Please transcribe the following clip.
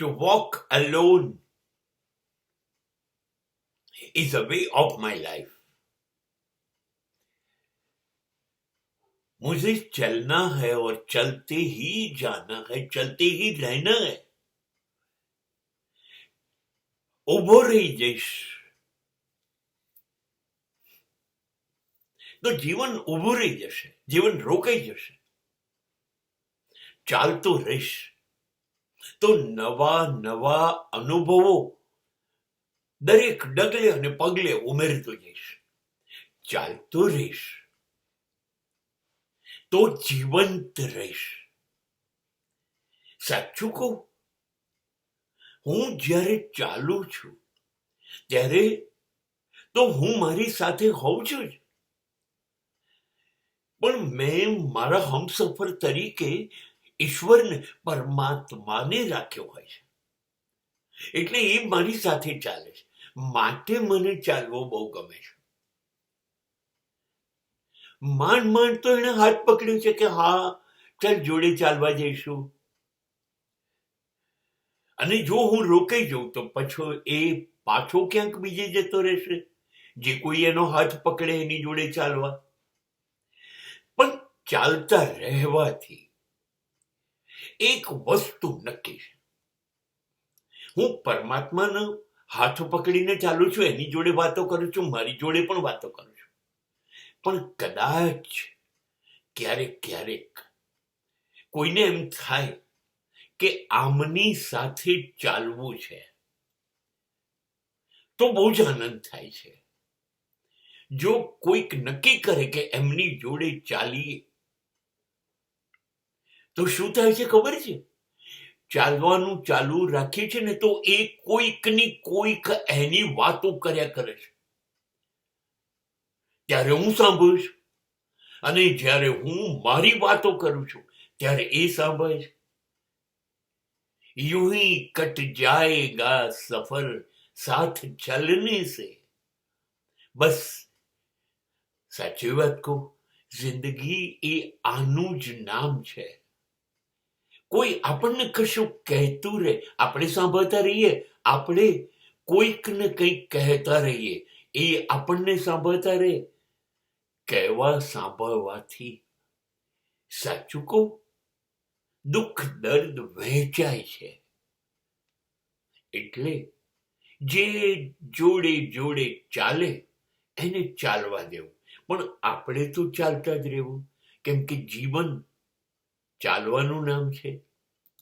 To walk alone is a way of my life. मुझे चलना है और चलते ही जाना है, चलते ही रहना है. ઊભો રહી જઈશ તો જીવન ઊભું રહી જશે, જીવન રોકાઈ જશે. ચાલતો રહીશ તો નવા નવા અનુભવો દરેક ડગલે અને પગલે ઉમેરતો જઈશ. ચાલતો રહીશ તો જીવંત રહીશ. સાચું કહું, હું જ્યારે ચાલું છું ત્યારે તો હું મારી સાથે હોઉં છું જ, પણ મેં મારા હમસફર તરીકે ઈશ્વરને, પરમાત્માને રાખ્યો હોય છે. એટલે એ મારી સાથે ચાલે છે, માટે મને ચાલવો બહુ ગમે છે. માંડ માંડ તો એને હાથ પકડ્યું છે કે હા ચાલ જોડે ચાલવા જઈશું. અને જો હું રોકાઈ જાઉં તો પછી એ પાછો ક્યાંક બીજે જતો રહેશે, જે કોઈ એનો હાથ પકડે એની જોડે ચાલવા. પણ ચાલતા રહેવાથી એક વસ્તુ નક્કી છે, હું પરમાત્માનો હાથ પકડીને ચાલુ છું, એની જોડે વાતો કરું છું, મારી જોડે પણ વાતો કરું છું. પણ કદાચ ક્યારેક ક્યારેક કોઈને એમ થાય કે આમની સાથે ચાલવું છે તો બહુ જ આનંદ થાય છે. જો કોઈક નક્કી કરે કે એમની જોડે ચાલીએ તો શું થાય છે ખબર છે? ચાલવાનું ચાલુ રાખીએ છે ને તો એ કોઈકની કોઈક એની વાતો કર્યા કરે છે. ત્યારે હું સાંભળું છું, અને જ્યારે હું મારી વાતો કરું છું ત્યારે એ સાંભળે છે. यूं ही कट जाएगा सफर साथ चलने से. बस સાચી વાત કહું, જિંદગી એ આનું જ નામ છે. કોઈ આપણને કશું કહેતું રહે, આપણે સાંભળતા રહીએ, આપણે કોઈક ને કંઈક કહેતા રહીએ, એ આપણને સાંભળતા રહે. કહેવા સાંભળવાથી સાચું કહું, દુઃખ દર્દ વહેંચાય છે. એટલે જે જોડે જોડે ચાલે એને ચાલવા દેવું, પણ આપણે તો ચાલતા જ રહેવું, કેમ કે જીવન ચાલવાનું નામ છે.